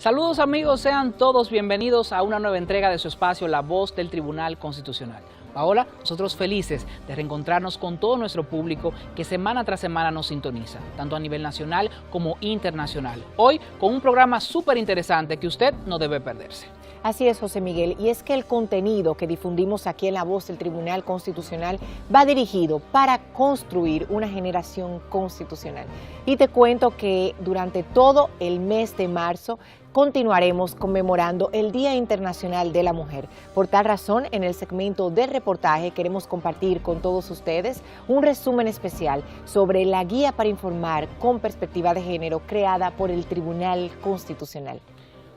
Saludos amigos, sean todos bienvenidos a una nueva entrega de su espacio La Voz del Tribunal Constitucional. Paola, nosotros felices de reencontrarnos con todo nuestro público que semana tras semana nos sintoniza, tanto a nivel nacional como internacional. Hoy con un programa súper interesante que usted no debe perderse. Así es, José Miguel, y es que el contenido que difundimos aquí en La Voz del Tribunal Constitucional va dirigido para construir una generación constitucional. Y te cuento que durante todo el mes de marzo continuaremos conmemorando el Día Internacional de la Mujer. Por tal razón, en el segmento de reportaje queremos compartir con todos ustedes un resumen especial sobre la guía para informar con perspectiva de género creada por el Tribunal Constitucional.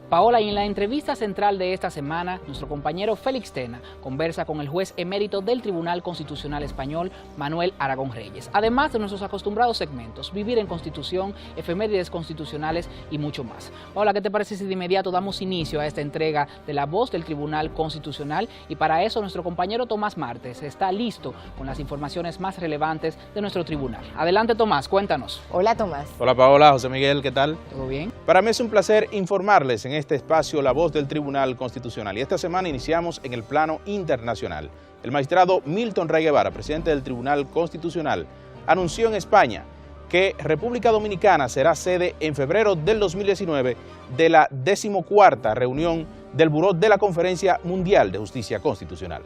Paola, y en la entrevista central de esta semana, nuestro compañero Félix Tena conversa con el juez emérito del Tribunal Constitucional Español, Manuel Aragón Reyes, además de nuestros acostumbrados segmentos, Vivir en Constitución, efemérides constitucionales y mucho más. Paola, ¿qué te parece si de inmediato damos inicio a esta entrega de La Voz del Tribunal Constitucional? Y para eso nuestro compañero Tomás Martes está listo con las informaciones más relevantes de nuestro tribunal. Adelante Tomás, cuéntanos. Hola Tomás. Hola Paola, José Miguel, ¿qué tal? ¿Todo bien? Para mí es un placer informarles en este espacio La Voz del Tribunal Constitucional, y esta semana iniciamos en el plano internacional. El magistrado Milton Rey Guevara, presidente del Tribunal Constitucional, anunció en España que República Dominicana será sede en febrero del 2019 de la 14ª reunión del Buró de la Conferencia Mundial de Justicia Constitucional.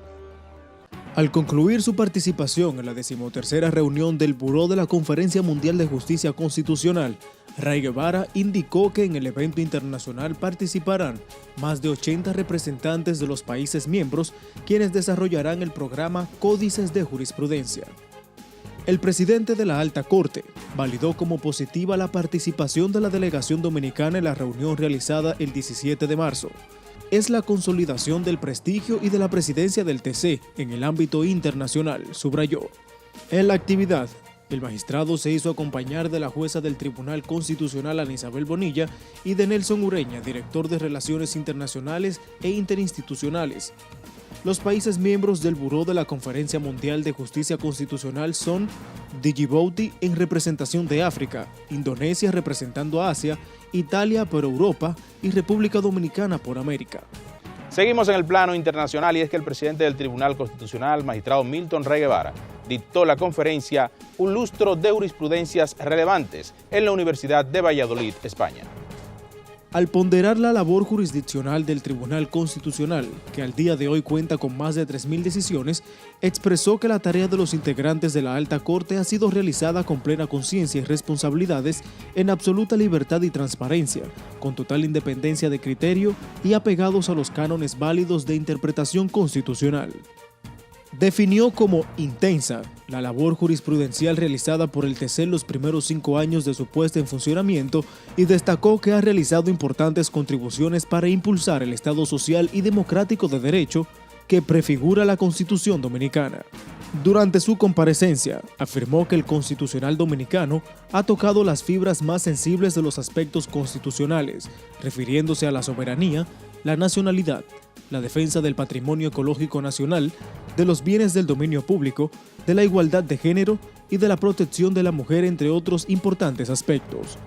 Al concluir su participación en la 13ª reunión del Buró de la Conferencia Mundial de Justicia Constitucional, Rey Guevara indicó que en el evento internacional participarán más de 80 representantes de los países miembros, quienes desarrollarán el programa Códices de Jurisprudencia. El presidente de la Alta Corte validó como positiva la participación de la delegación dominicana en la reunión realizada el 17 de marzo. Es la consolidación del prestigio y de la presidencia del TC en el ámbito internacional, subrayó. En la actividad, el magistrado se hizo acompañar de la jueza del Tribunal Constitucional, Ana Isabel Bonilla, y de Nelson Ureña, director de Relaciones Internacionales e Interinstitucionales. Los países miembros del Buró de la Conferencia Mundial de Justicia Constitucional son Djibouti en representación de África, Indonesia representando a Asia, Italia por Europa y República Dominicana por América. Seguimos en el plano internacional, y es que el presidente del Tribunal Constitucional, magistrado Milton Rey Guevara, dictó la conferencia Un lustro de jurisprudencias relevantes en la Universidad de Valladolid, España. Al ponderar la labor jurisdiccional del Tribunal Constitucional, que al día de hoy cuenta con más de 3.000 decisiones, expresó que la tarea de los integrantes de la Alta Corte ha sido realizada con plena conciencia y responsabilidades, en absoluta libertad y transparencia, con total independencia de criterio y apegados a los cánones válidos de interpretación constitucional. Definió como intensa la labor jurisprudencial realizada por el TC en los primeros 5 años de su puesta en funcionamiento y destacó que ha realizado importantes contribuciones para impulsar el Estado social y democrático de derecho que prefigura la Constitución Dominicana. Durante su comparecencia, afirmó que el Constitucional Dominicano ha tocado las fibras más sensibles de los aspectos constitucionales, refiriéndose a la soberanía, la nacionalidad, la defensa del patrimonio ecológico nacional, de los bienes del dominio público, de la igualdad de género y de la protección de la mujer, entre otros importantes aspectos.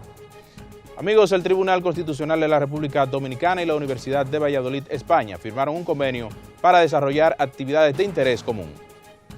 Amigos, el Tribunal Constitucional de la República Dominicana y la Universidad de Valladolid, España, firmaron un convenio para desarrollar actividades de interés común.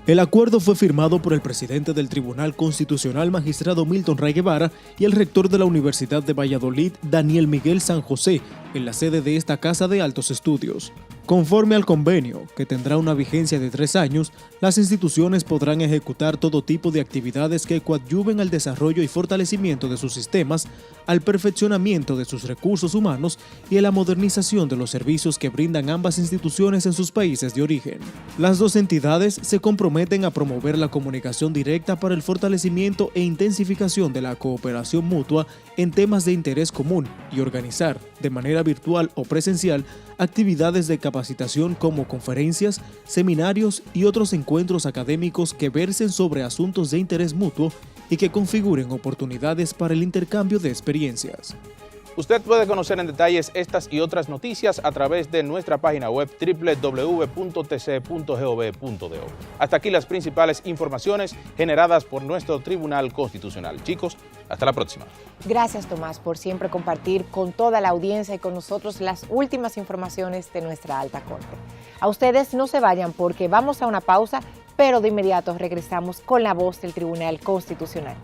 El acuerdo fue firmado por el presidente del Tribunal Constitucional, magistrado Milton Rey Guevara, y el rector de la Universidad de Valladolid, Daniel Miguel San José, en la sede de esta Casa de Altos Estudios. Conforme al convenio, que tendrá una vigencia de 3 años, las instituciones podrán ejecutar todo tipo de actividades que coadyuven al desarrollo y fortalecimiento de sus sistemas, al perfeccionamiento de sus recursos humanos y a la modernización de los servicios que brindan ambas instituciones en sus países de origen. Las dos entidades se comprometen a promover la comunicación directa para el fortalecimiento e intensificación de la cooperación mutua en temas de interés común y organizar, de manera virtual o presencial, actividades de capacitación como conferencias, seminarios y otros encuentros académicos que versen sobre asuntos de interés mutuo y que configuren oportunidades para el intercambio de experiencias. Usted puede conocer en detalles estas y otras noticias a través de nuestra página web www.tc.gov.do. Hasta aquí las principales informaciones generadas por nuestro Tribunal Constitucional. Chicos, Hasta la próxima. Gracias, Tomás, por siempre compartir con toda la audiencia y con nosotros las últimas informaciones de nuestra alta corte. A ustedes no se vayan porque vamos a una pausa, pero de inmediato regresamos con la voz del Tribunal Constitucional.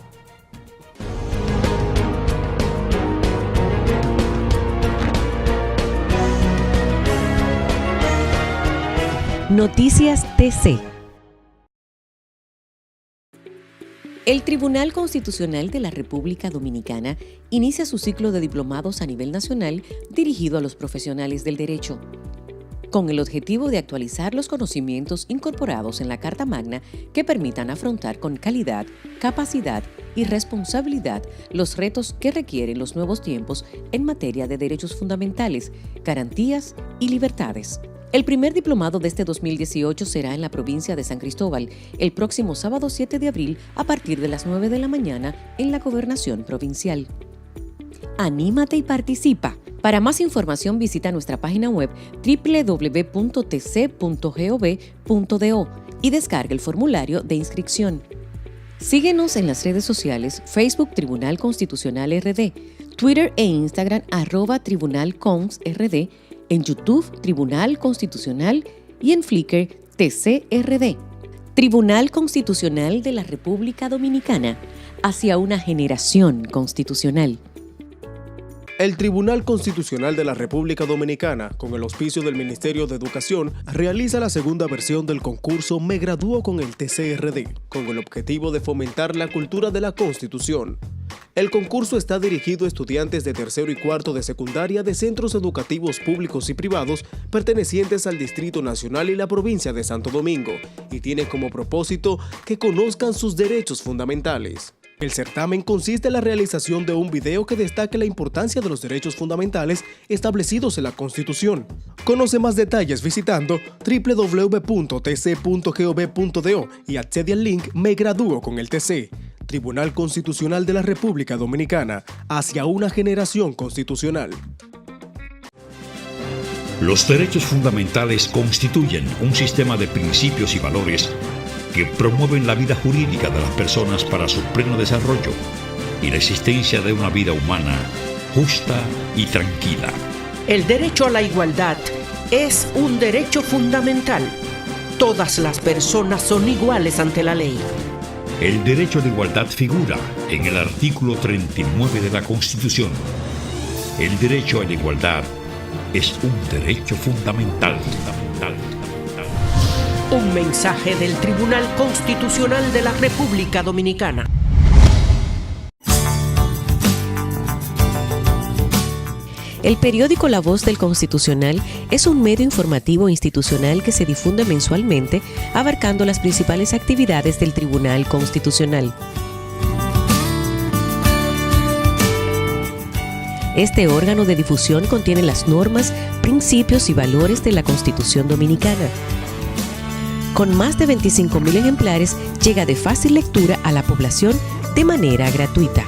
Noticias TC. El Tribunal Constitucional de la República Dominicana inicia su ciclo de diplomados a nivel nacional dirigido a los profesionales del derecho, con el objetivo de actualizar los conocimientos incorporados en la Carta Magna que permitan afrontar con calidad, capacidad y responsabilidad los retos que requieren los nuevos tiempos en materia de derechos fundamentales, garantías y libertades. El primer diplomado de este 2018 será en la provincia de San Cristóbal, el próximo sábado 7 de abril a partir de las 9 de la mañana en la Gobernación Provincial. Anímate y participa. Para más información visita nuestra página web www.tc.gov.do y descarga el formulario de inscripción. Síguenos en las redes sociales Facebook Tribunal Constitucional RD, Twitter e Instagram @TribunalConsRD, en YouTube Tribunal Constitucional y en Flickr TCRD. Tribunal Constitucional de la República Dominicana, hacia una generación constitucional. El Tribunal Constitucional de la República Dominicana, con el auspicio del Ministerio de Educación, realiza la segunda versión del concurso Me Gradúo con el TCRD, con el objetivo de fomentar la cultura de la Constitución. El concurso está dirigido a estudiantes de tercero y cuarto de secundaria de centros educativos públicos y privados pertenecientes al Distrito Nacional y la provincia de Santo Domingo, y tiene como propósito que conozcan sus derechos fundamentales. El certamen consiste en la realización de un video que destaque la importancia de los derechos fundamentales establecidos en la Constitución. Conoce más detalles visitando www.tc.gov.do y accede al link Me Gradúo con el TC. Tribunal Constitucional de la República Dominicana, hacia una generación constitucional. Los derechos fundamentales constituyen un sistema de principios y valores que promueven la vida jurídica de las personas para su pleno desarrollo y la existencia de una vida humana justa y tranquila. El derecho a la igualdad es un derecho fundamental. Todas las personas son iguales ante la ley. El derecho de igualdad figura en el artículo 39 de la Constitución. El derecho a la igualdad es un derecho fundamental. Un mensaje del Tribunal Constitucional de la República Dominicana. El periódico La Voz del Constitucional es un medio informativo institucional que se difunde mensualmente, abarcando las principales actividades del Tribunal Constitucional. Este órgano de difusión contiene las normas, principios y valores de la Constitución Dominicana. Con más de 25.000 ejemplares, llega de fácil lectura a la población de manera gratuita.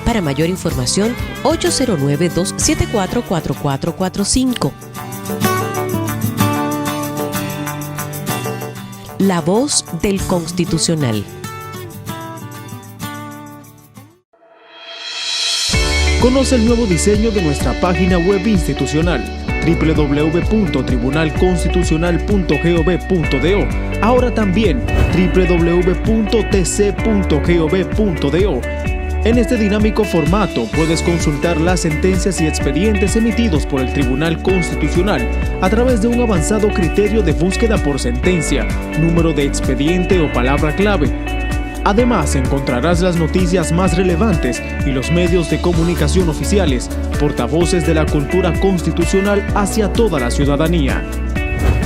Para mayor información, 809-274-4445. La Voz del Constitucional. Conoce el nuevo diseño de nuestra página web institucional www.tribunalconstitucional.gov.do. Ahora también www.tc.gov.do. En este dinámico formato puedes consultar las sentencias y expedientes emitidos por el Tribunal Constitucional a través de un avanzado criterio de búsqueda por sentencia, número de expediente o palabra clave. Además, encontrarás las noticias más relevantes y los medios de comunicación oficiales, portavoces de la cultura constitucional hacia toda la ciudadanía.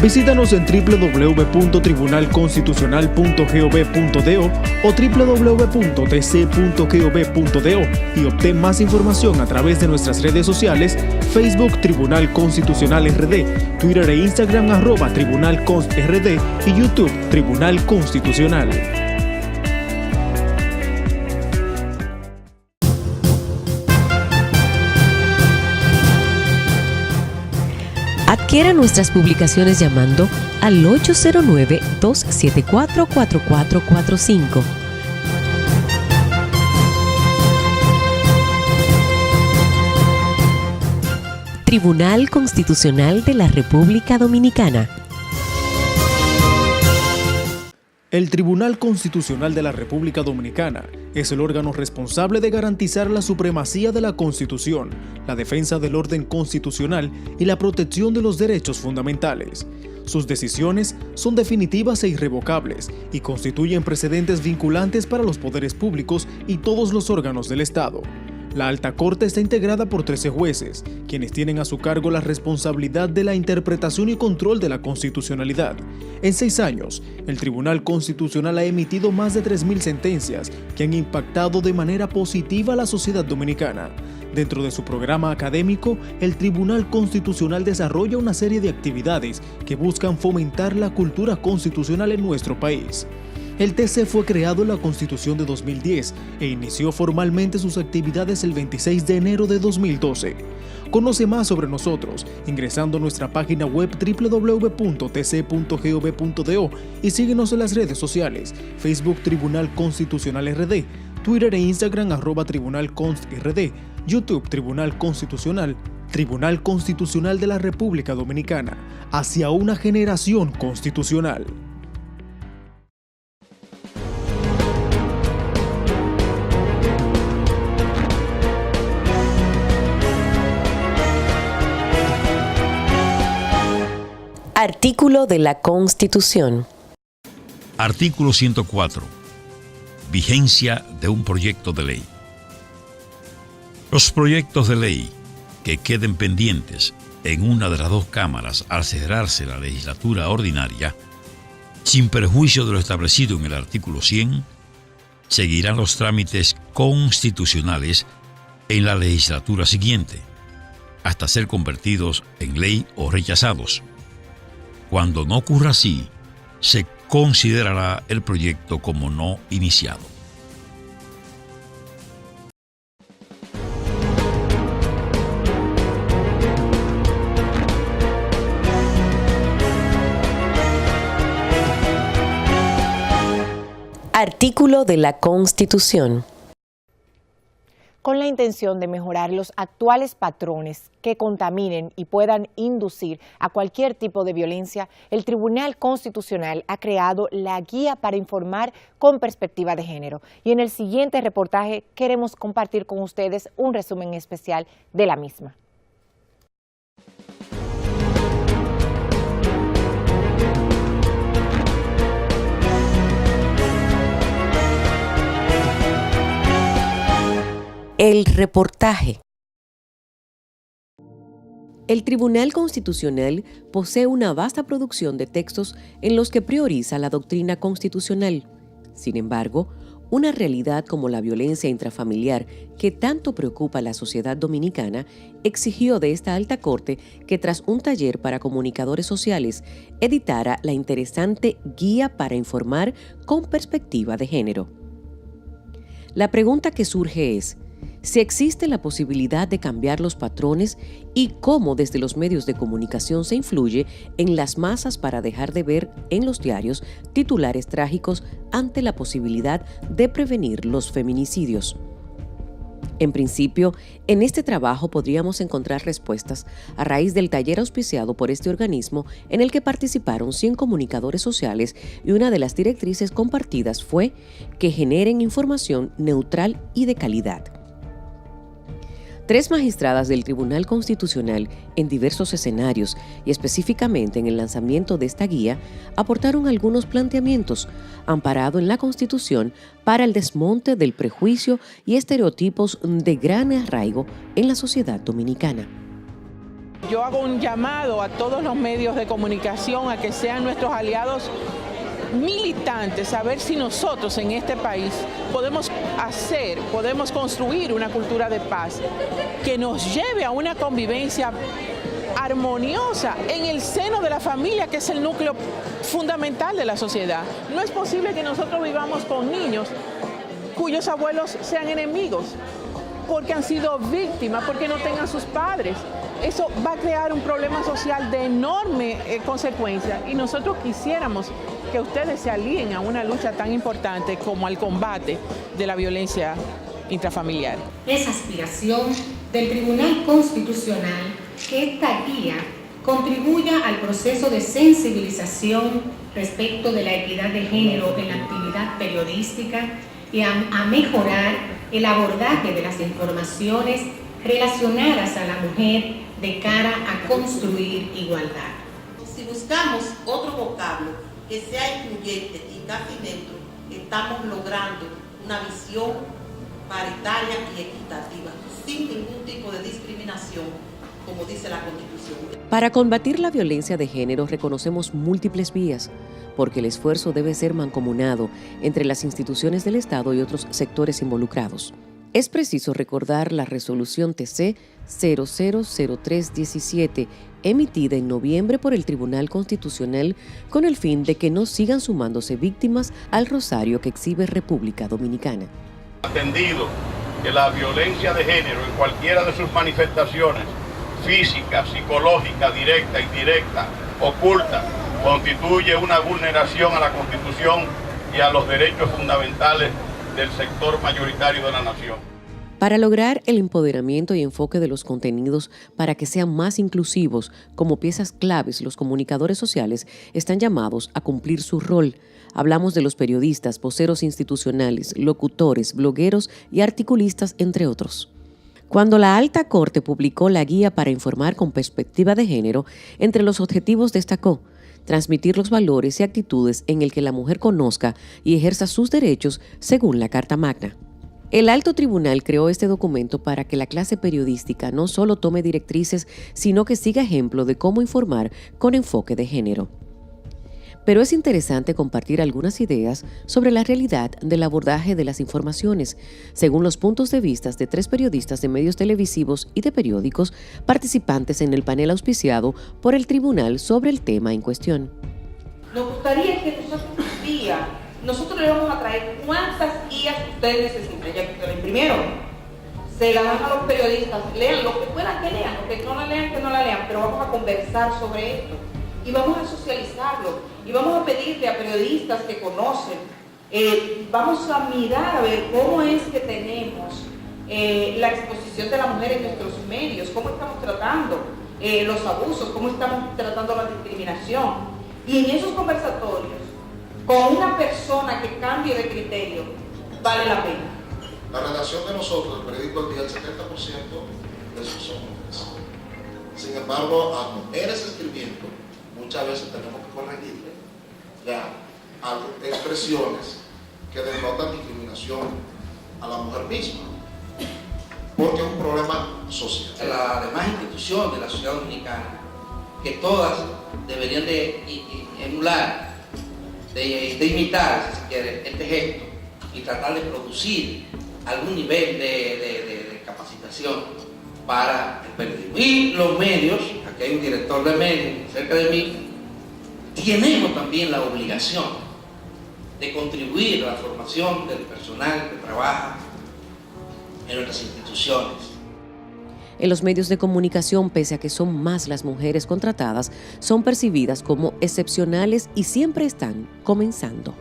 Visítanos en www.tribunalconstitucional.gov.do o www.tc.gov.do y obtén más información a través de nuestras redes sociales, Facebook Tribunal Constitucional RD, Twitter e Instagram @TribunalConsRD y YouTube Tribunal Constitucional. Adquiera nuestras publicaciones llamando al 809-274-4445. Tribunal Constitucional de la República Dominicana. El Tribunal Constitucional de la República Dominicana es el órgano responsable de garantizar la supremacía de la Constitución, la defensa del orden constitucional y la protección de los derechos fundamentales. Sus decisiones son definitivas e irrevocables y constituyen precedentes vinculantes para los poderes públicos y todos los órganos del Estado. La Alta Corte está integrada por 13 jueces, quienes tienen a su cargo la responsabilidad de la interpretación y control de la constitucionalidad. En 6 años, el Tribunal Constitucional ha emitido más de 3.000 sentencias que han impactado de manera positiva a la sociedad dominicana. Dentro de su programa académico, el Tribunal Constitucional desarrolla una serie de actividades que buscan fomentar la cultura constitucional en nuestro país. El TC fue creado en la Constitución de 2010 e inició formalmente sus actividades el 26 de enero de 2012. Conoce más sobre nosotros ingresando a nuestra página web www.tc.gov.do y síguenos en las redes sociales, Facebook Tribunal Constitucional RD, Twitter e Instagram @TribunalConstRD, YouTube Tribunal Constitucional de la República Dominicana, hacia una generación constitucional. Artículo de la Constitución. Artículo 104. Vigencia de un proyecto de ley. Los proyectos de ley que queden pendientes en una de las dos cámaras al cerrarse la legislatura ordinaria, sin perjuicio de lo establecido en el artículo 100, seguirán los trámites constitucionales en la legislatura siguiente, hasta ser convertidos en ley o rechazados. Cuando no ocurra así, se considerará el proyecto como no iniciado. Artículo de la Constitución. Con la intención de mejorar los actuales patrones que contaminen y puedan inducir a cualquier tipo de violencia, el Tribunal Constitucional ha creado la Guía para Informar con Perspectiva de Género. Y en el siguiente reportaje queremos compartir con ustedes un resumen especial de la misma. El reportaje. El Tribunal Constitucional posee una vasta producción de textos en los que prioriza la doctrina constitucional. Sin embargo, una realidad como la violencia intrafamiliar que tanto preocupa a la sociedad dominicana exigió de esta alta corte que tras un taller para comunicadores sociales editara la interesante Guía para Informar con Perspectiva de Género. La pregunta que surge es: si existe la posibilidad de cambiar los patrones y cómo desde los medios de comunicación se influye en las masas para dejar de ver en los diarios titulares trágicos ante la posibilidad de prevenir los feminicidios. En principio, en este trabajo podríamos encontrar respuestas a raíz del taller auspiciado por este organismo en el que participaron 100 comunicadores sociales y una de las directrices compartidas fue que generen información neutral y de calidad. 3 magistradas del Tribunal Constitucional en diversos escenarios y específicamente en el lanzamiento de esta guía aportaron algunos planteamientos amparado en la Constitución para el desmonte del prejuicio y estereotipos de gran arraigo en la sociedad dominicana. Yo hago un llamado a todos los medios de comunicación a que sean nuestros aliados militantes, a ver si nosotros en este país podemos construir una cultura de paz que nos lleve a una convivencia armoniosa en el seno de la familia, que es el núcleo fundamental de la sociedad. No es posible que nosotros vivamos con niños cuyos abuelos sean enemigos, porque han sido víctimas, porque no tengan sus padres. eso va a crear un problema social de enorme consecuencia y nosotros quisiéramos que ustedes se alíen a una lucha tan importante como al combate de la violencia intrafamiliar. Es aspiración del Tribunal Constitucional que esta guía contribuya al proceso de sensibilización respecto de la equidad de género en la actividad periodística y a mejorar el abordaje de las informaciones relacionadas a la mujer de cara a construir igualdad. Si buscamos otro vocablo que sea incluyente y casi neutro, estamos logrando una visión paritaria y equitativa, sin ningún tipo de discriminación, como dice la Constitución. Para combatir la violencia de género reconocemos múltiples vías, porque el esfuerzo debe ser mancomunado entre las instituciones del Estado y otros sectores involucrados. Es preciso recordar la resolución TC 000317, emitida en noviembre por el Tribunal Constitucional con el fin de que no sigan sumándose víctimas al rosario que exhibe República Dominicana. Atendido que la violencia de género en cualquiera de sus manifestaciones, física, psicológica, directa, indirecta, oculta, constituye una vulneración a la Constitución y a los derechos fundamentales del sector mayoritario de la nación. Para lograr el empoderamiento y enfoque de los contenidos para que sean más inclusivos, como piezas claves, los comunicadores sociales están llamados a cumplir su rol. Hablamos de los periodistas, voceros institucionales, locutores, blogueros y articulistas, entre otros. Cuando la Alta Corte publicó la guía para informar con perspectiva de género, entre los objetivos destacó transmitir los valores y actitudes en el que la mujer conozca y ejerza sus derechos según la Carta Magna. El Alto Tribunal creó este documento para que la clase periodística no solo tome directrices, sino que siga ejemplo de cómo informar con enfoque de género. Pero es interesante compartir algunas ideas sobre la realidad del abordaje de las informaciones, según los puntos de vista de 3 periodistas de medios televisivos y de periódicos participantes en el panel auspiciado por el tribunal sobre el tema en cuestión. Nos gustaría que nosotros le vamos a traer cuántas guías ustedes necesiten, ya que ustedes la imprimieron. Se las dan a los periodistas, lean lo que puedan que lean, lo que no la lean, que no la lean, pero vamos a conversar sobre esto. Y vamos a socializarlo, y vamos a pedirle a periodistas que conocen, vamos a mirar a ver cómo es que tenemos la exposición de la mujer en nuestros medios, cómo estamos tratando los abusos, cómo estamos tratando la discriminación. Y en esos conversatorios, con una persona que cambie de criterio, vale la pena. La redacción de nosotros, del periódico El Día, el 70% de esos son hombres. Sin embargo, a mujeres escribiendo, muchas veces tenemos que corregirle ya expresiones que denotan discriminación a la mujer misma, porque es un problema social. Las demás instituciones de la sociedad dominicana, que todas deberían de emular, de imitar, si se quiere, este gesto y tratar de producir algún nivel de capacitación para el periodismo. Y los medios, aquí hay un director de medios cerca de mí, tenemos también la obligación de contribuir a la formación del personal que trabaja en nuestras instituciones. En los medios de comunicación, pese a que son más las mujeres contratadas, son percibidas como excepcionales y siempre están comenzando.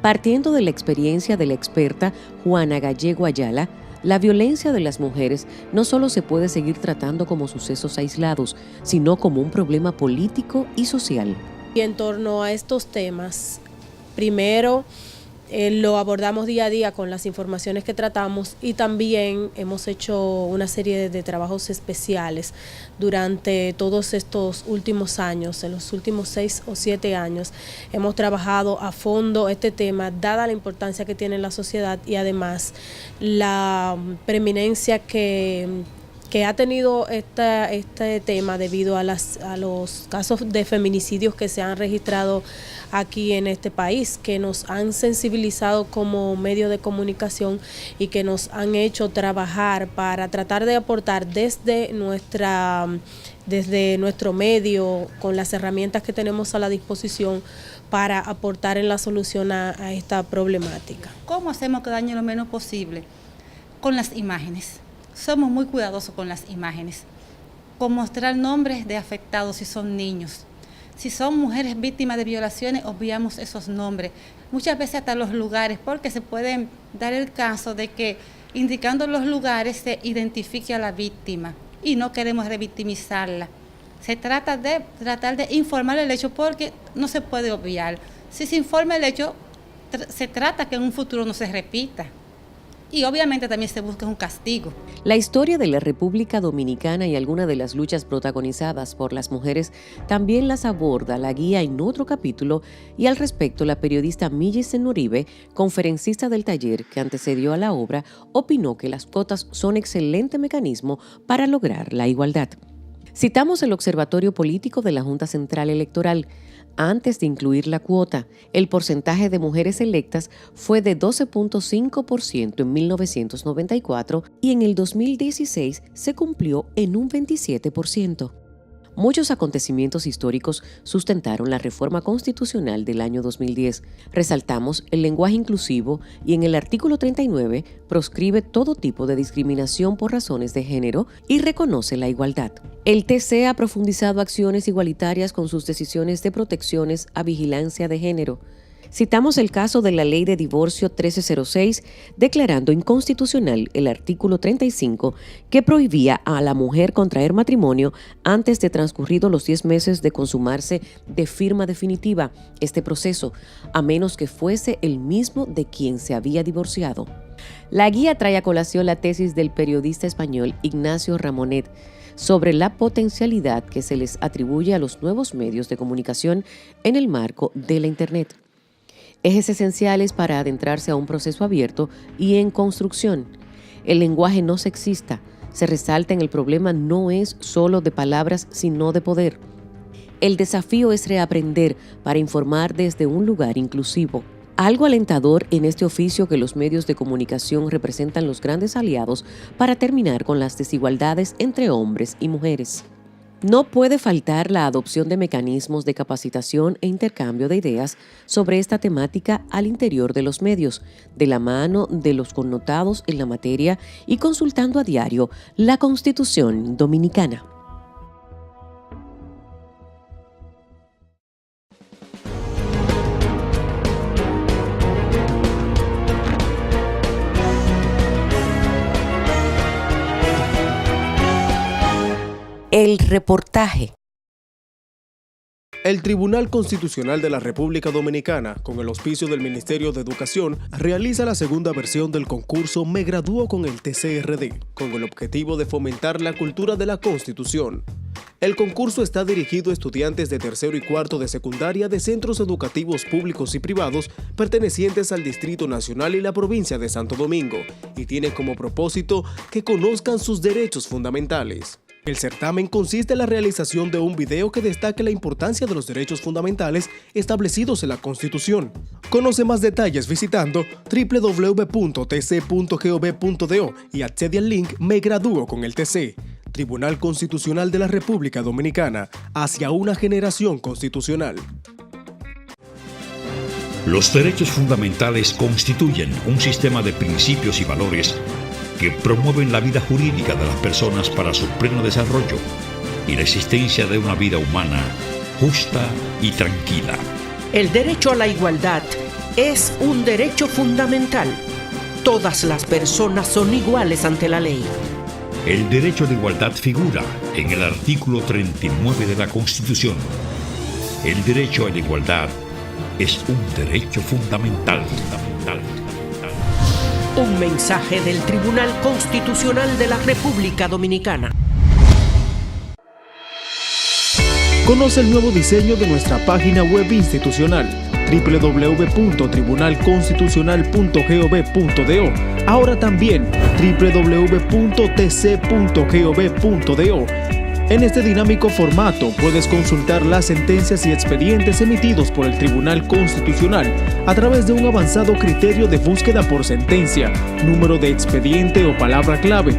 Partiendo de la experiencia de la experta Juana Gallego Ayala, la violencia de las mujeres no solo se puede seguir tratando como sucesos aislados, sino como un problema político y social. Y en torno a estos temas, primero lo abordamos día a día con las informaciones que tratamos y también hemos hecho una serie de trabajos especiales durante todos estos últimos años. En los últimos 6 o 7 años hemos trabajado a fondo este tema, dada la importancia que tiene en la sociedad y además la preeminencia que ha tenido este tema debido a los casos de feminicidios que se han registrado aquí en este país, que nos han sensibilizado como medio de comunicación y que nos han hecho trabajar para tratar de aportar desde nuestro medio, con las herramientas que tenemos a la disposición, para aportar en la solución a esta problemática. ¿Cómo hacemos que dañe lo menos posible? Con las imágenes. Somos muy cuidadosos con las imágenes. con mostrar nombres de afectados si son niños. Si son mujeres víctimas de violaciones, obviamos esos nombres. Muchas veces hasta los lugares, porque se puede dar el caso de que indicando los lugares se identifique a la víctima y no queremos revictimizarla. Se trata de tratar de informar el hecho porque no se puede obviar. Si se informa el hecho, se trata que en un futuro no se repita. Y obviamente también se busca un castigo. La historia de la República Dominicana y algunas de las luchas protagonizadas por las mujeres también las aborda la guía en otro capítulo, y al respecto la periodista Millicent Uribe, conferencista del taller que antecedió a la obra, opinó que las cuotas son excelente mecanismo para lograr la igualdad. Citamos el Observatorio Político de la Junta Central Electoral. Antes de incluir la cuota, el porcentaje de mujeres electas fue de 12.5% en 1994 y en el 2016 se cumplió en un 27%. Muchos acontecimientos históricos sustentaron la reforma constitucional del año 2010. Resaltamos el lenguaje inclusivo y en el artículo 39 proscribe todo tipo de discriminación por razones de género y reconoce la igualdad. El TC ha profundizado acciones igualitarias con sus decisiones de protecciones a vigilancia de género. Citamos el caso de la Ley de Divorcio 1306, declarando inconstitucional el artículo 35 que prohibía a la mujer contraer matrimonio antes de transcurridos los 10 meses de consumarse de firma definitiva este proceso, a menos que fuese el mismo de quien se había divorciado. La guía trae a colación la tesis del periodista español Ignacio Ramonet sobre la potencialidad que se les atribuye a los nuevos medios de comunicación en el marco de la Internet. Ejes esenciales para adentrarse a un proceso abierto y en construcción. El lenguaje no sexista. Se resalta en el problema no es solo de palabras, sino de poder. El desafío es reaprender para informar desde un lugar inclusivo. Algo alentador en este oficio que los medios de comunicación representan los grandes aliados para terminar con las desigualdades entre hombres y mujeres. No puede faltar la adopción de mecanismos de capacitación e intercambio de ideas sobre esta temática al interior de los medios, de la mano de los connotados en la materia y consultando a diario la Constitución Dominicana. El reportaje. El Tribunal Constitucional de la República Dominicana, con el auspicio del Ministerio de Educación, realiza la segunda versión del concurso Me Gradúo con el TCRD, con el objetivo de fomentar la cultura de la Constitución. El concurso está dirigido a estudiantes de tercero y cuarto de secundaria de centros educativos públicos y privados pertenecientes al Distrito Nacional y la provincia de Santo Domingo, y tiene como propósito que conozcan sus derechos fundamentales. El certamen consiste en la realización de un video que destaque la importancia de los derechos fundamentales establecidos en la Constitución. Conoce más detalles visitando www.tc.gov.do y accede al link Me Gradúo con el TC. Tribunal Constitucional de la República Dominicana, hacia una generación constitucional. Los derechos fundamentales constituyen un sistema de principios y valores que promueven la vida jurídica de las personas para su pleno desarrollo y la existencia de una vida humana justa y tranquila. El derecho a la igualdad es un derecho fundamental. Todas las personas son iguales ante la ley. El derecho a la igualdad figura en el artículo 39 de la Constitución. El derecho a la igualdad es un derecho fundamental. Un mensaje del Tribunal Constitucional de la República Dominicana. Conoce el nuevo diseño de nuestra página web institucional www.tribunalconstitucional.gov.do. Ahora también www.tc.gov.do. En este dinámico formato puedes consultar las sentencias y expedientes emitidos por el Tribunal Constitucional a través de un avanzado criterio de búsqueda por sentencia, número de expediente o palabra clave.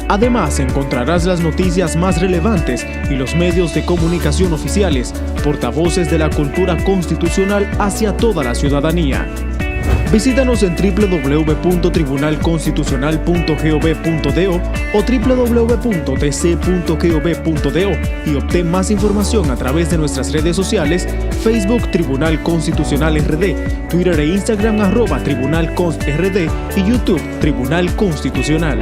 Además, encontrarás las noticias más relevantes y los medios de comunicación oficiales, portavoces de la cultura constitucional hacia toda la ciudadanía. Visítanos en www.tribunalconstitucional.gov.do o www.tc.gov.do y obtén más información a través de nuestras redes sociales: Facebook Tribunal Constitucional RD, Twitter e Instagram @TribunalConstRD y YouTube Tribunal Constitucional.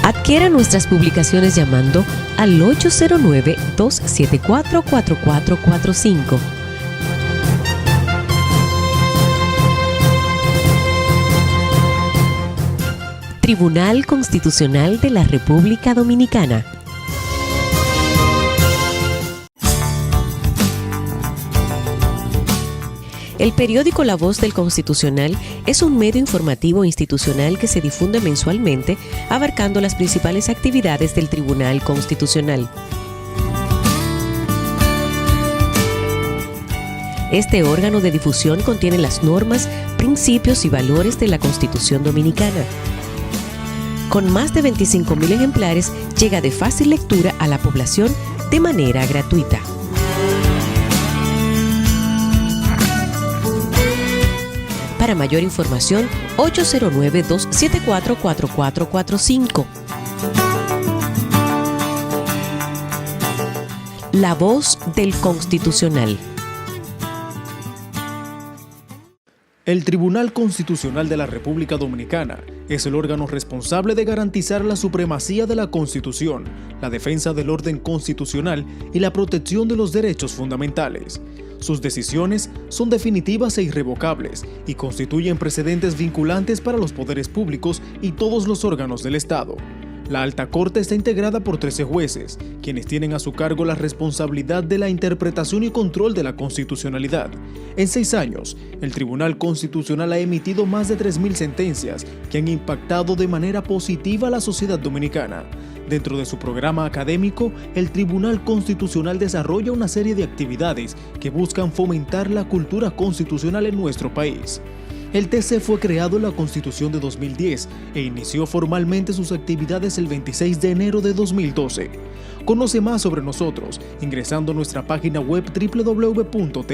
Adquiera nuestras publicaciones llamando al 809-274-4445. Tribunal Constitucional de la República Dominicana. El periódico La Voz del Constitucional es un medio informativo institucional que se difunde mensualmente, abarcando las principales actividades del Tribunal Constitucional. Este órgano de difusión contiene las normas, principios y valores de la Constitución Dominicana. Con más de 25.000 ejemplares, llega de fácil lectura a la población de manera gratuita. Para mayor información, 809-274-4445. La Voz del Constitucional. El Tribunal Constitucional de la República Dominicana es el órgano responsable de garantizar la supremacía de la Constitución, la defensa del orden constitucional y la protección de los derechos fundamentales. Sus decisiones son definitivas e irrevocables y constituyen precedentes vinculantes para los poderes públicos y todos los órganos del Estado. La Alta Corte está integrada por 13 jueces, quienes tienen a su cargo la responsabilidad de la interpretación y control de la constitucionalidad. En 6 años, el Tribunal Constitucional ha emitido más de 3.000 sentencias que han impactado de manera positiva a la sociedad dominicana. Dentro de su programa académico, el Tribunal Constitucional desarrolla una serie de actividades que buscan fomentar la cultura constitucional en nuestro país. El TC fue creado en la Constitución de 2010 e inició formalmente sus actividades el 26 de enero de 2012. Conoce más sobre nosotros ingresando a nuestra página web www.tc.gov.do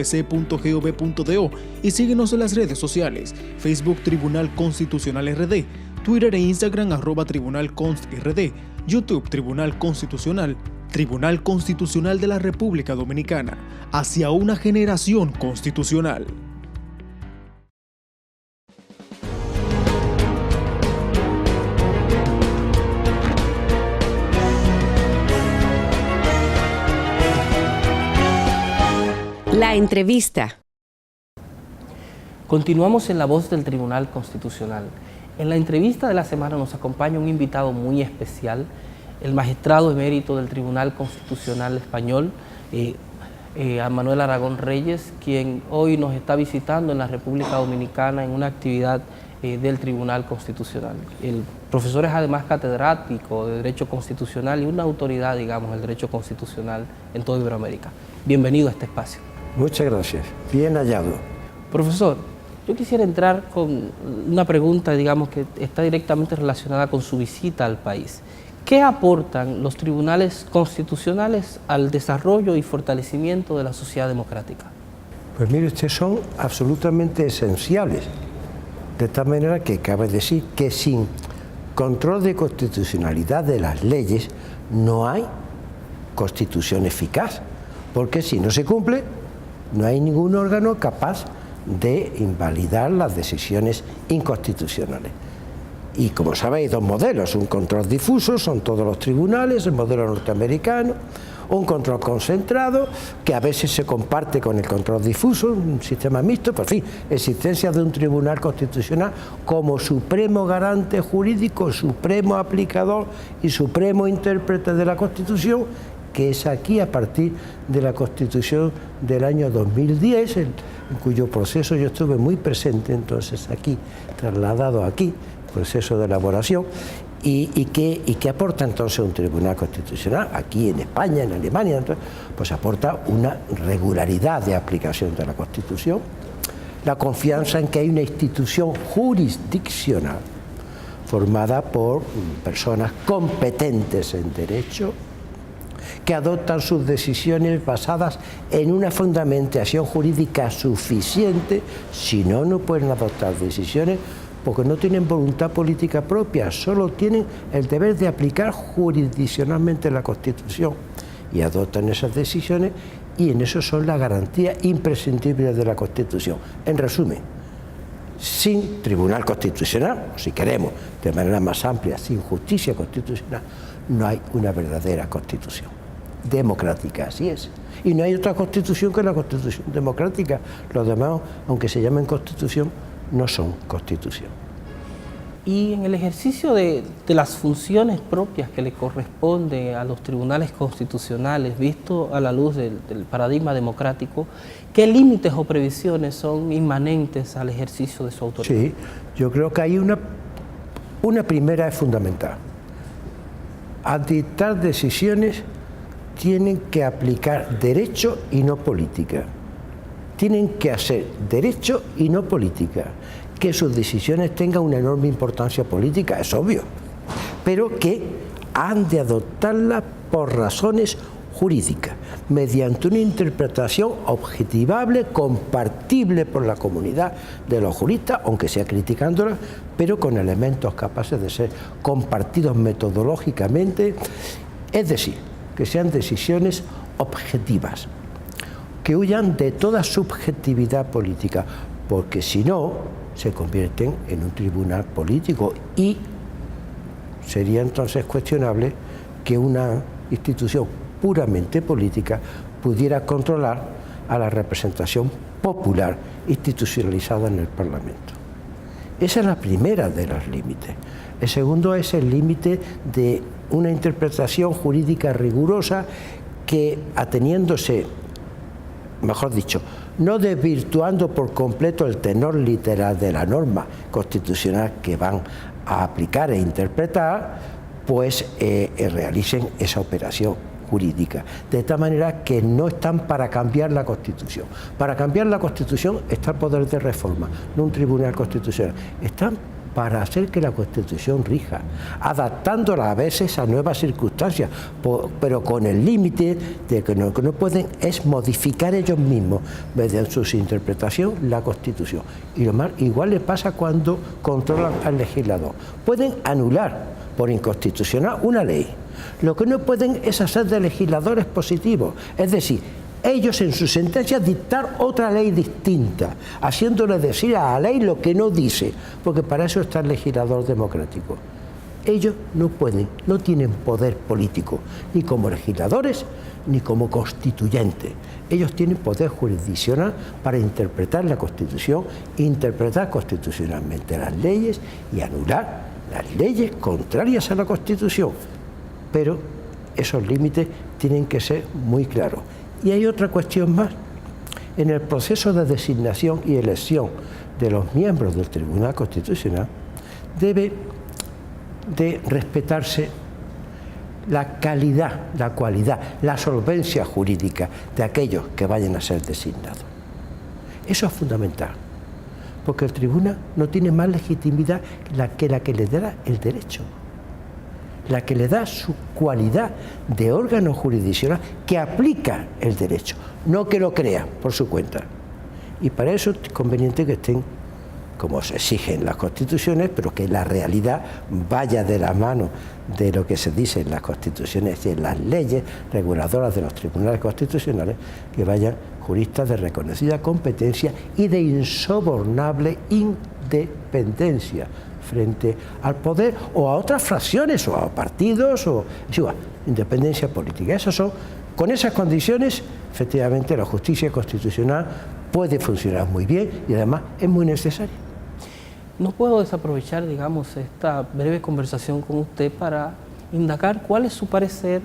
y síguenos en las redes sociales: Facebook Tribunal Constitucional RD, Twitter e Instagram @TribunalConstRD, YouTube Tribunal Constitucional, Tribunal Constitucional de la República Dominicana, hacia una generación constitucional. La entrevista. Continuamos en La Voz del Tribunal Constitucional. En la entrevista de la semana nos acompaña un invitado muy especial, el magistrado emérito del Tribunal Constitucional Español, Manuel Aragón Reyes, quien hoy nos está visitando en la República Dominicana en una actividad del Tribunal Constitucional. El profesor es además catedrático de Derecho Constitucional y una autoridad, digamos, del Derecho Constitucional en toda Iberoamérica. Bienvenido a este espacio. Muchas gracias, bien hallado. Profesor, yo quisiera entrar con una pregunta, digamos, que está directamente relacionada con su visita al país. ¿Qué aportan los tribunales constitucionales al desarrollo y fortalecimiento de la sociedad democrática? Pues mire usted, son absolutamente esenciales, de tal manera que cabe decir que sin control de constitucionalidad de las leyes no hay constitución eficaz, porque si no se cumple, no hay ningún órgano capaz de invalidar las decisiones inconstitucionales. Y como sabéis, 2 modelos, un control difuso, son todos los tribunales, el modelo norteamericano, un control concentrado, que a veces se comparte con el control difuso, un sistema mixto, por fin, existencia de un tribunal constitucional como supremo garante jurídico, supremo aplicador y supremo intérprete de la Constitución, que es aquí a partir de la Constitución del año 2010, en cuyo proceso yo estuve muy presente entonces aquí, trasladado aquí, proceso de elaboración, y que aporta entonces un tribunal constitucional, aquí en España, en Alemania, entonces, pues aporta una regularidad de aplicación de la Constitución, la confianza en que hay una institución jurisdiccional formada por personas competentes en derecho, que adoptan sus decisiones basadas en una fundamentación jurídica suficiente. Si no, no pueden adoptar decisiones porque no tienen voluntad política propia, solo tienen el deber de aplicar jurisdiccionalmente la Constitución y adoptan esas decisiones, y en eso son la garantía imprescindible de la Constitución. En resumen, sin Tribunal Constitucional, si queremos de manera más amplia, sin justicia constitucional, no hay una verdadera Constitución democrática, así es. Y no hay otra Constitución que la Constitución democrática. Los demás, aunque se llamen Constitución, no son Constitución. Y en el ejercicio de las funciones propias que le corresponde a los tribunales constitucionales, visto a la luz del paradigma democrático, ¿qué límites o previsiones son inmanentes al ejercicio de su autoridad? Sí, yo creo que hay una primera es fundamental. Al dictar decisiones tienen que aplicar derecho y no política. Tienen que hacer derecho y no política. Que sus decisiones tengan una enorme importancia política, es obvio, pero que han de adoptarlas por razones jurídicas, mediante una interpretación objetivable, compartible por la comunidad de los juristas, aunque sea criticándolas, pero con elementos capaces de ser compartidos metodológicamente, es decir, que sean decisiones objetivas, que huyan de toda subjetividad política, porque si no, se convierten en un tribunal político y sería entonces cuestionable que una institución puramente política pudiera controlar a la representación popular institucionalizada en el Parlamento. Esa es la primera de los límites. El segundo es el límite de una interpretación jurídica rigurosa que, ateniéndose, mejor dicho, no desvirtuando por completo el tenor literal de la norma constitucional que van a aplicar e interpretar, pues realicen esa operación jurídica, de tal manera que no están para cambiar la Constitución. Para cambiar la Constitución está el poder de reforma, no un tribunal constitucional. Están para hacer que la Constitución rija, adaptándola a veces a nuevas circunstancias, pero con el límite de que lo que no pueden es modificar ellos mismos, mediante su interpretación, la Constitución. Y lo más, igual le pasa cuando controlan al legislador. Pueden anular por inconstitucional una ley. Lo que no pueden es hacer de legisladores positivos, es decir, ellos en su sentencia dictar otra ley distinta, haciéndole decir a la ley lo que no dice, porque para eso está el legislador democrático. Ellos no pueden, no tienen poder político, ni como legisladores, ni como constituyentes. Ellos tienen poder jurisdiccional para interpretar la Constitución, interpretar constitucionalmente las leyes y anular las leyes contrarias a la Constitución. Pero esos límites tienen que ser muy claros. Y hay otra cuestión más. En el proceso de designación y elección de los miembros del Tribunal Constitucional debe de respetarse la calidad, la cualidad, la solvencia jurídica de aquellos que vayan a ser designados. Eso es fundamental, porque el tribunal no tiene más legitimidad que la que le da el derecho, la que le da su cualidad de órgano jurisdiccional que aplica el derecho, no que lo crea por su cuenta. Y para eso es conveniente que estén, como se exige en las constituciones, pero que la realidad vaya de la mano de lo que se dice en las constituciones y en las leyes reguladoras de los tribunales constitucionales, que vayan juristas de reconocida competencia y de insobornable independencia frente al poder o a otras fracciones o a partidos o es igual, independencia política. Esas son, con esas condiciones, efectivamente la justicia constitucional puede funcionar muy bien y además es muy necesaria. No puedo desaprovechar, digamos, esta breve conversación con usted para indagar cuál es su parecer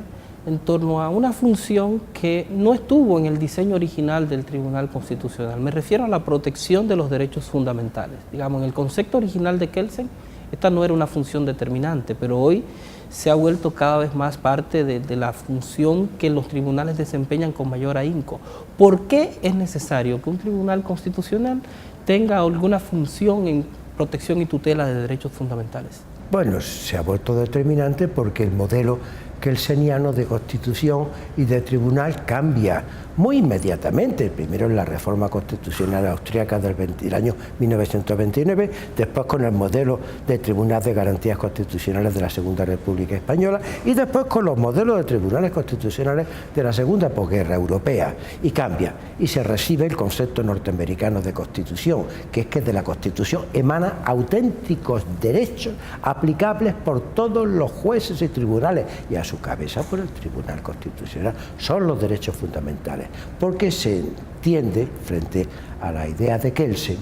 en torno a una función que no estuvo en el diseño original del Tribunal Constitucional. Me refiero a la protección de los derechos fundamentales. Digamos, en el concepto original de Kelsen, esta no era una función determinante, pero hoy se ha vuelto cada vez más parte de la función que los tribunales desempeñan con mayor ahínco. ¿Por qué es necesario que un Tribunal Constitucional tenga alguna función en protección y tutela de derechos fundamentales? Bueno, se ha vuelto determinante porque el modelo kelseniano de constitución y de tribunal cambia muy inmediatamente, primero en la reforma constitucional austríaca del año 1929, después con el modelo de Tribunal de Garantías Constitucionales de la Segunda República Española y después con los modelos de tribunales constitucionales de la Segunda Posguerra Europea, y cambia, y se recibe el concepto norteamericano de constitución, que es que de la constitución emanan auténticos derechos aplicables por todos los jueces y tribunales, y a su cabeza por el Tribunal Constitucional. Son los derechos fundamentales, porque se entiende, frente a la idea de Kelsen,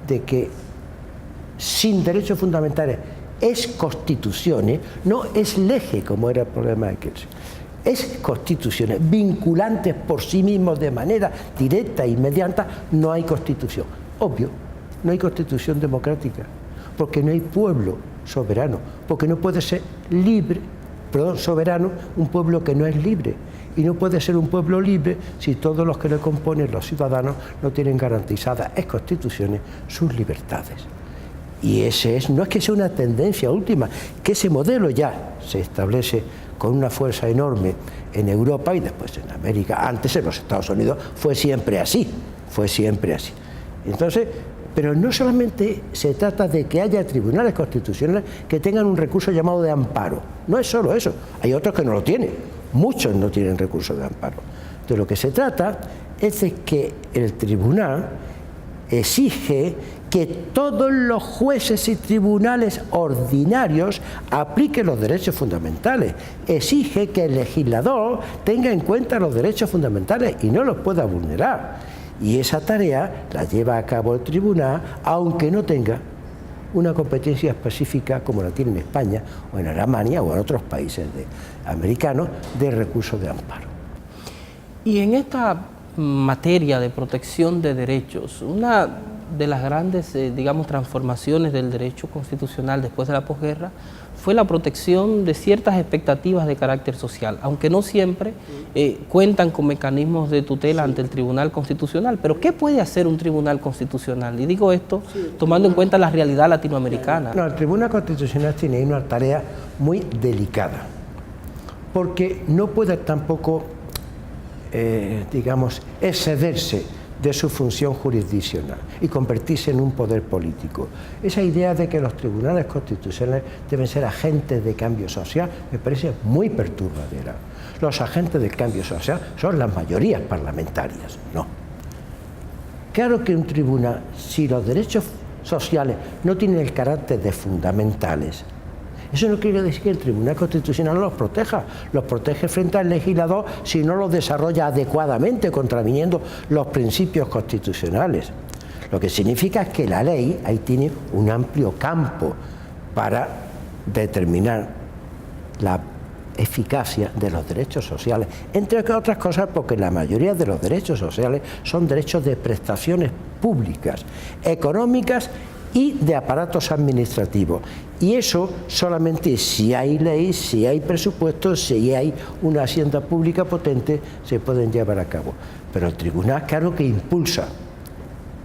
de que sin derechos fundamentales es constituciones, no es lege, como era el problema de Kelsen, es constituciones vinculantes por sí mismos de manera directa e inmediata, no hay constitución. Obvio, no hay constitución democrática, porque no hay pueblo soberano, porque no puede ser soberano un pueblo que no es libre, y no puede ser un pueblo libre si todos los que le componen, los ciudadanos, no tienen garantizadas en constituciones sus libertades. Y ese no es que sea una tendencia última, que ese modelo ya se establece con una fuerza enorme en Europa y después en América. Antes en los Estados Unidos fue siempre así, Entonces, pero no solamente se trata de que haya tribunales constitucionales que tengan un recurso llamado de amparo, no es solo eso, hay otros que no lo tienen, muchos no tienen recurso de amparo. De lo que se trata es de que el tribunal exige que todos los jueces y tribunales ordinarios apliquen los derechos fundamentales, exige que el legislador tenga en cuenta los derechos fundamentales y no los pueda vulnerar. Y esa tarea la lleva a cabo el tribunal, aunque no tenga una competencia específica como la tiene en España o en Alemania o en otros países americanos de recursos de amparo. Y en esta materia de protección de derechos, una de las grandes, transformaciones del derecho constitucional después de la posguerra fue la protección de ciertas expectativas de carácter social, aunque no siempre cuentan con mecanismos de tutela ante el Tribunal Constitucional. Pero ¿qué puede hacer un Tribunal Constitucional? Y digo esto tomando en cuenta la realidad latinoamericana. No, el Tribunal Constitucional tiene una tarea muy delicada, porque no puede tampoco, excederse de su función jurisdiccional y convertirse en un poder político. Esa idea de que los tribunales constitucionales deben ser agentes de cambio social me parece muy perturbadora. Los agentes del cambio social son las mayorías parlamentarias, no. Claro que un tribunal, si los derechos sociales no tienen el carácter de fundamentales, eso no quiere decir que el Tribunal Constitucional los protege frente al legislador si no los desarrolla adecuadamente, contraviniendo los principios constitucionales. Lo que significa es que la ley ahí tiene un amplio campo para determinar la eficacia de los derechos sociales, entre otras cosas porque la mayoría de los derechos sociales son derechos de prestaciones públicas, económicas y de aparatos administrativos. Y eso solamente si hay ley, si hay presupuesto, si hay una hacienda pública potente, se pueden llevar a cabo. Pero el tribunal, claro que impulsa.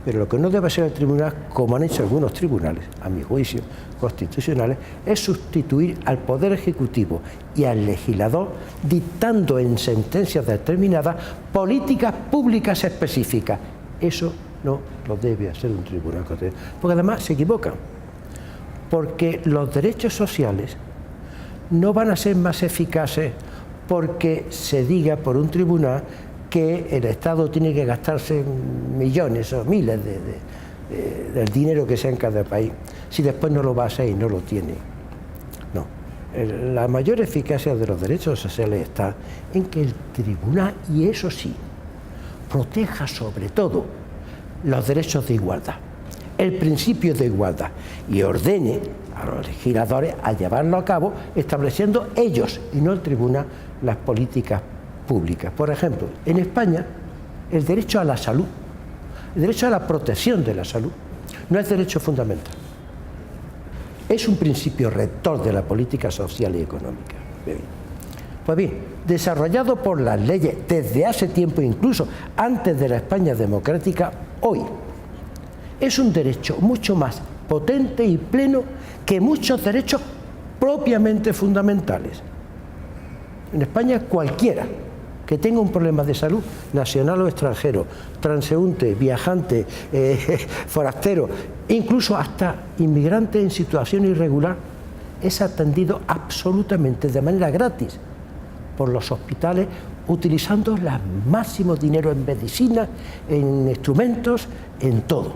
Pero lo que no debe hacer el tribunal, como han hecho algunos tribunales, a mi juicio, constitucionales, es sustituir al Poder Ejecutivo y al legislador dictando en sentencias determinadas políticas públicas específicas. Eso no lo debe hacer un tribunal constitucional, porque además se equivocan, porque los derechos sociales no van a ser más eficaces porque se diga por un tribunal que el Estado tiene que gastarse millones o miles del dinero que sea en cada país, si después no lo va a hacer y no lo tiene. No, la mayor eficacia de los derechos sociales está en que el tribunal, y eso sí, proteja sobre todo los derechos de igualdad, el principio de igualdad, y ordene a los legisladores a llevarlo a cabo estableciendo ellos y no el tribunal las políticas públicas. Por ejemplo, en España el derecho a la salud, el derecho a la protección de la salud no es derecho fundamental, es un principio rector de la política social y económica. Pues bien, desarrollado por las leyes desde hace tiempo, incluso antes de la España democrática, hoy es un derecho mucho más potente y pleno que muchos derechos propiamente fundamentales. En España cualquiera que tenga un problema de salud, nacional o extranjero, transeúnte, viajante, forastero, incluso hasta inmigrante en situación irregular, es atendido absolutamente de manera gratis por los hospitales, utilizando el máximo dinero en medicina, en instrumentos, en todo.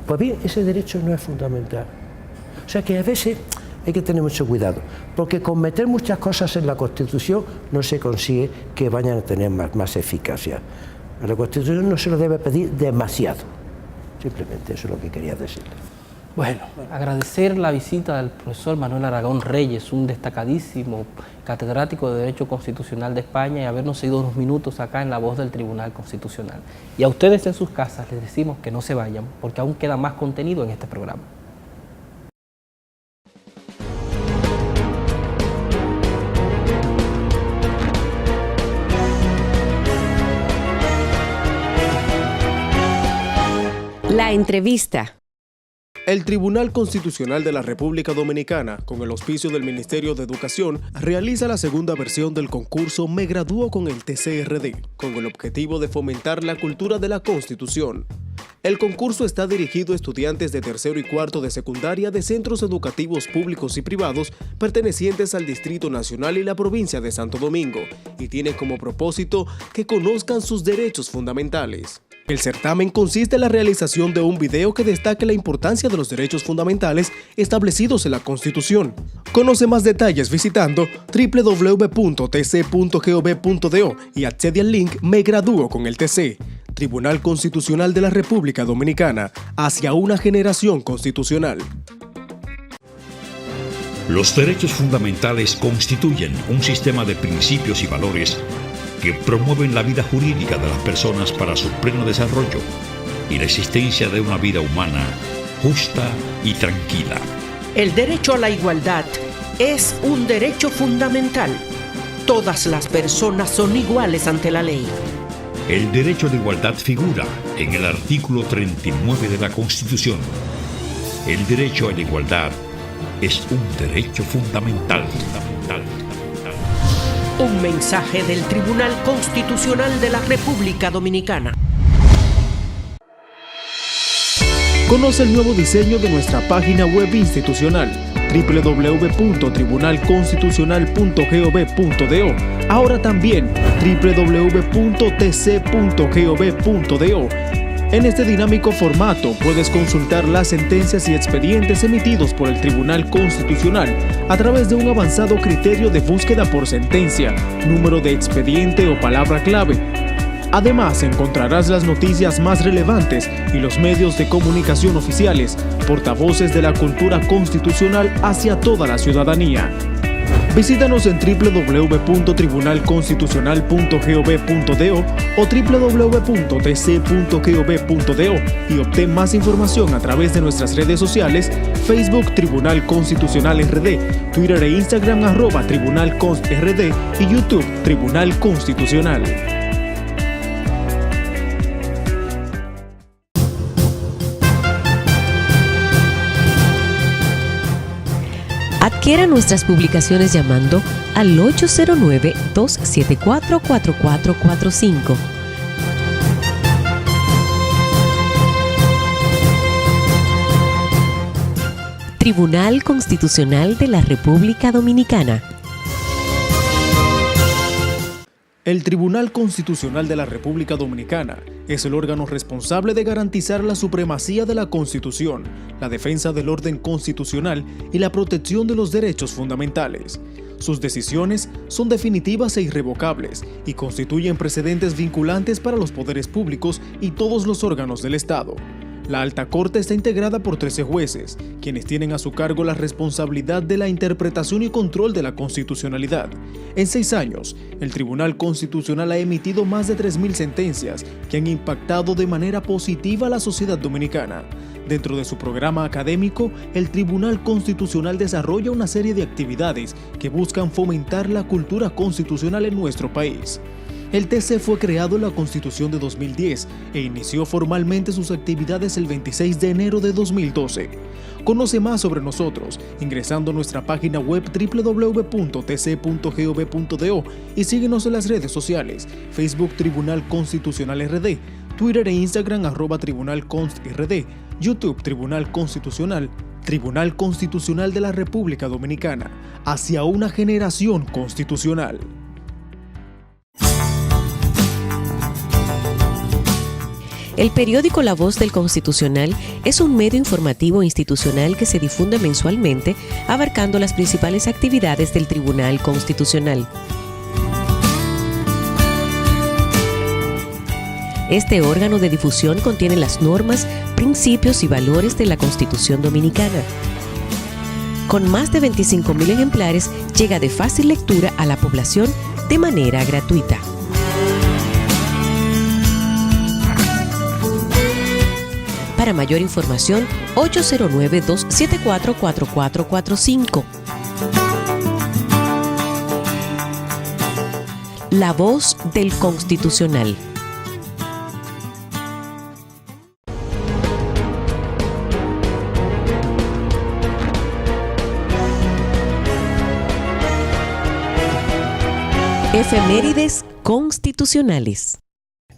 Pues bien, ese derecho no es fundamental. O sea que a veces hay que tener mucho cuidado, porque con meter muchas cosas en la Constitución no se consigue que vayan a tener más eficacia. A la Constitución no se lo debe pedir demasiado. Simplemente eso es lo que quería decirle. Bueno, agradecer la visita del profesor Manuel Aragón Reyes, un destacadísimo catedrático de Derecho Constitucional de España, y habernos seguido unos minutos acá en La Voz del Tribunal Constitucional. Y a ustedes en sus casas les decimos que no se vayan, porque aún queda más contenido en este programa. La entrevista. El Tribunal Constitucional de la República Dominicana, con el auspicio del Ministerio de Educación, realiza la segunda versión del concurso Me Gradúo con el TCRD, con el objetivo de fomentar la cultura de la Constitución. El concurso está dirigido a estudiantes de tercero y cuarto de secundaria de centros educativos públicos y privados pertenecientes al Distrito Nacional y la provincia de Santo Domingo, y tiene como propósito que conozcan sus derechos fundamentales. El certamen consiste en la realización de un video que destaque la importancia de los derechos fundamentales establecidos en la Constitución. Conoce más detalles visitando www.tc.gov.do y accede al link Me Gradúo con el TC. Tribunal Constitucional de la República Dominicana, hacia una generación constitucional. Los derechos fundamentales constituyen un sistema de principios y valores que promueven la vida jurídica de las personas para su pleno desarrollo y la existencia de una vida humana justa y tranquila. El derecho a la igualdad es un derecho fundamental. Todas las personas son iguales ante la ley. El derecho de igualdad figura en el artículo 39 de la Constitución. El derecho a la igualdad es un derecho fundamental. Un mensaje del Tribunal Constitucional de la República Dominicana. Conoce el nuevo diseño de nuestra página web institucional www.tribunalconstitucional.gov.do, ahora también www.tc.gov.do. En este dinámico formato puedes consultar las sentencias y expedientes emitidos por el Tribunal Constitucional a través de un avanzado criterio de búsqueda por sentencia, número de expediente o palabra clave. Además, encontrarás las noticias más relevantes y los medios de comunicación oficiales, portavoces de la cultura constitucional hacia toda la ciudadanía. Visítanos en www.tribunalconstitucional.gov.do o www.tc.gov.do y obtén más información a través de nuestras redes sociales: Facebook Tribunal Constitucional RD, Twitter e Instagram @TribunalConstRD y YouTube Tribunal Constitucional. Adquiera nuestras publicaciones llamando al 809-274-4445. Tribunal Constitucional de la República Dominicana. El Tribunal Constitucional de la República Dominicana es el órgano responsable de garantizar la supremacía de la Constitución, la defensa del orden constitucional y la protección de los derechos fundamentales. Sus decisiones son definitivas e irrevocables y constituyen precedentes vinculantes para los poderes públicos y todos los órganos del Estado. La Alta Corte está integrada por 13 jueces, quienes tienen a su cargo la responsabilidad de la interpretación y control de la constitucionalidad. En 6 años, el Tribunal Constitucional ha emitido más de 3.000 sentencias que han impactado de manera positiva a la sociedad dominicana. Dentro de su programa académico, el Tribunal Constitucional desarrolla una serie de actividades que buscan fomentar la cultura constitucional en nuestro país. El TC fue creado en la Constitución de 2010 e inició formalmente sus actividades el 26 de enero de 2012. Conoce más sobre nosotros ingresando a nuestra página web www.tc.gov.do y síguenos en las redes sociales, Facebook Tribunal Constitucional RD, Twitter e Instagram @TribunalConstRD, YouTube Tribunal Constitucional, Tribunal Constitucional de la República Dominicana, hacia una generación constitucional. El periódico La Voz del Constitucional es un medio informativo institucional que se difunde mensualmente, abarcando las principales actividades del Tribunal Constitucional. Este órgano de difusión contiene las normas, principios y valores de la Constitución Dominicana. Con más de 25.000 ejemplares, llega de fácil lectura a la población de manera gratuita. Para mayor información, 809-274-4445. La Voz del Constitucional. Efemérides constitucionales.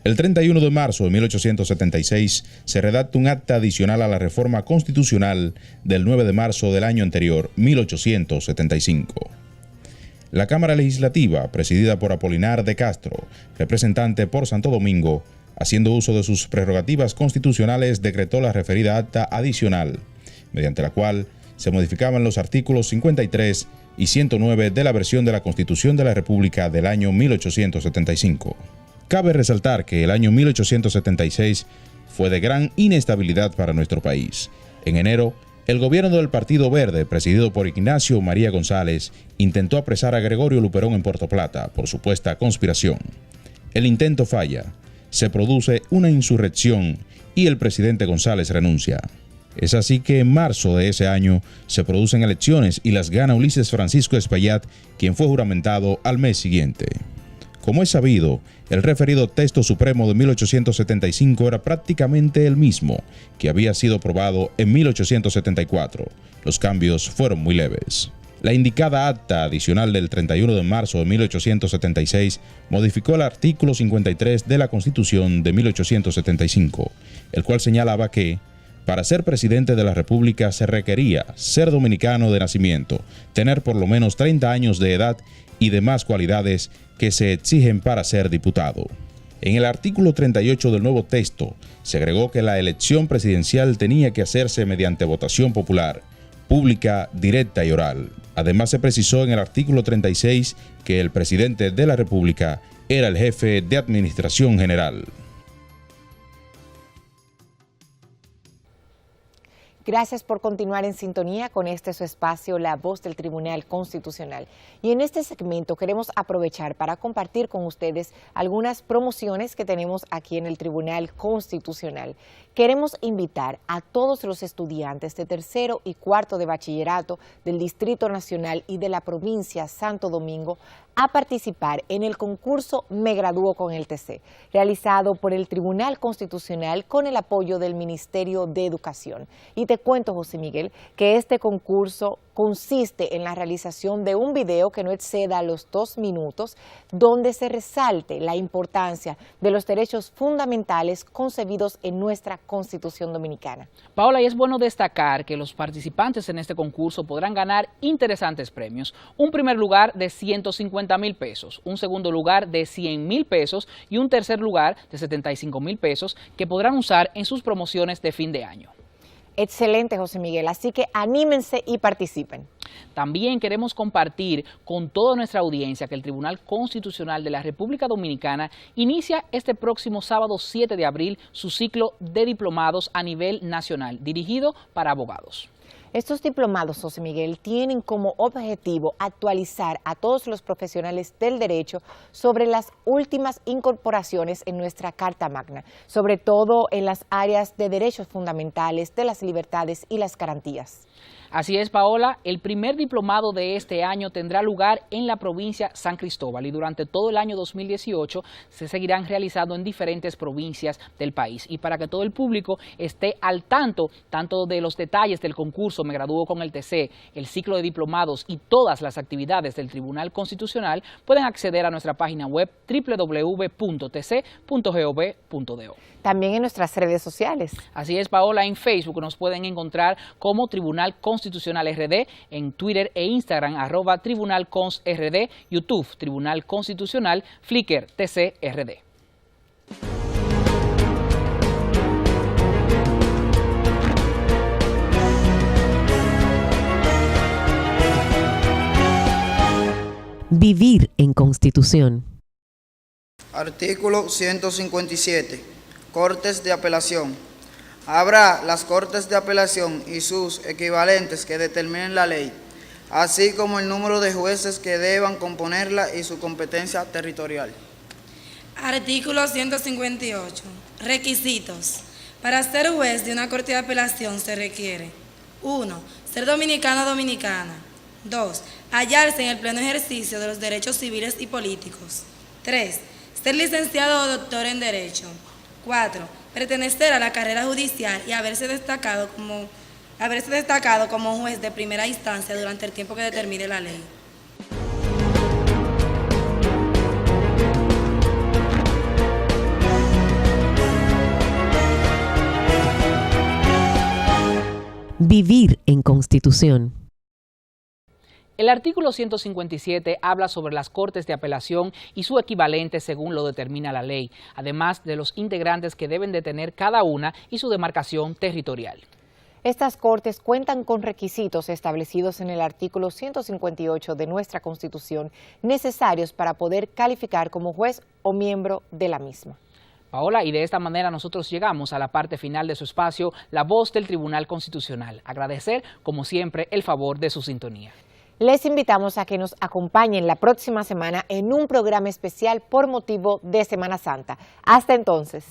El 31 de marzo de 1876 se redacta un acta adicional a la reforma constitucional del 9 de marzo del año anterior, 1875. La Cámara Legislativa, presidida por Apolinar de Castro, representante por Santo Domingo, haciendo uso de sus prerrogativas constitucionales, decretó la referida acta adicional, mediante la cual se modificaban los artículos 53 y 109 de la versión de la Constitución de la República del año 1875. Cabe resaltar que el año 1876 fue de gran inestabilidad para nuestro país. En enero, el gobierno del Partido Verde, presidido por Ignacio María González, intentó apresar a Gregorio Luperón en Puerto Plata por supuesta conspiración. El intento falla, se produce una insurrección y el presidente González renuncia. Es así que en marzo de ese año se producen elecciones y las gana Ulises Francisco Espaillat, quien fue juramentado al mes siguiente. Como es sabido, el referido texto supremo de 1875 era prácticamente el mismo que había sido aprobado en 1874. Los cambios fueron muy leves. La indicada acta adicional del 31 de marzo de 1876 modificó el artículo 53 de la Constitución de 1875, el cual señalaba que para ser presidente de la República se requería ser dominicano de nacimiento, tener por lo menos 30 años de edad y demás cualidades que se exigen para ser diputado. En el artículo 38 del nuevo texto se agregó que la elección presidencial tenía que hacerse mediante votación popular, pública, directa y oral. Además se precisó en el artículo 36 que el presidente de la República era el jefe de administración general. Gracias por continuar en sintonía con su espacio, La Voz del Tribunal Constitucional. Y en este segmento queremos aprovechar para compartir con ustedes algunas promociones que tenemos aquí en el Tribunal Constitucional. Queremos invitar a todos los estudiantes de tercero y cuarto de bachillerato del Distrito Nacional y de la provincia Santo Domingo a participar en el concurso Me Gradúo con el TC, realizado por el Tribunal Constitucional con el apoyo del Ministerio de Educación. Y te cuento, José Miguel, que este concurso consiste en la realización de un video que no exceda los 2 minutos, donde se resalte la importancia de los derechos fundamentales concebidos en nuestra Constitución Dominicana. Paola, y es bueno destacar que los participantes en este concurso podrán ganar interesantes premios. Un primer lugar de 150,000 pesos, un segundo lugar de 100,000 pesos y un tercer lugar de 75,000 pesos que podrán usar en sus promociones de fin de año. Excelente, José Miguel, así que anímense y participen. También queremos compartir con toda nuestra audiencia que el Tribunal Constitucional de la República Dominicana inicia este próximo sábado 7 de abril su ciclo de diplomados a nivel nacional, dirigido para abogados. Estos diplomados, José Miguel, tienen como objetivo actualizar a todos los profesionales del derecho sobre las últimas incorporaciones en nuestra Carta Magna, sobre todo en las áreas de derechos fundamentales, de las libertades y las garantías. Así es, Paola, el primer diplomado de este año tendrá lugar en la provincia San Cristóbal y durante todo el año 2018 se seguirán realizando en diferentes provincias del país. Y para que todo el público esté al tanto de los detalles del concurso Me Gradúo con el TC, el ciclo de diplomados y todas las actividades del Tribunal Constitucional, pueden acceder a nuestra página web www.tc.gov.do. También en nuestras redes sociales. Así es, Paola, en Facebook nos pueden encontrar como Tribunal Constitucional RD, en Twitter e Instagram, @TribunalConsRD, YouTube, Tribunal Constitucional, Flickr, TCRD. Vivir en Constitución. Artículo 157. Cortes de apelación. Habrá las Cortes de Apelación y sus equivalentes que determinen la ley, así como el número de jueces que deban componerla y su competencia territorial. Artículo 158. Requisitos. Para ser juez de una Corte de Apelación se requiere: 1. Ser dominicano o dominicana. 2. Hallarse en el pleno ejercicio de los derechos civiles y políticos. 3. Ser licenciado o doctor en Derecho. 4. Pertenecer a la carrera judicial y haberse destacado como juez de primera instancia durante el tiempo que determine la ley. Vivir en Constitución. El artículo 157 habla sobre las Cortes de Apelación y su equivalente según lo determina la ley, además de los integrantes que deben de tener cada una y su demarcación territorial. Estas cortes cuentan con requisitos establecidos en el artículo 158 de nuestra Constitución necesarios para poder calificar como juez o miembro de la misma. Paola, y de esta manera nosotros llegamos a la parte final de su espacio, La Voz del Tribunal Constitucional. Agradecer, como siempre, el favor de su sintonía. Les invitamos a que nos acompañen la próxima semana en un programa especial por motivo de Semana Santa. Hasta entonces.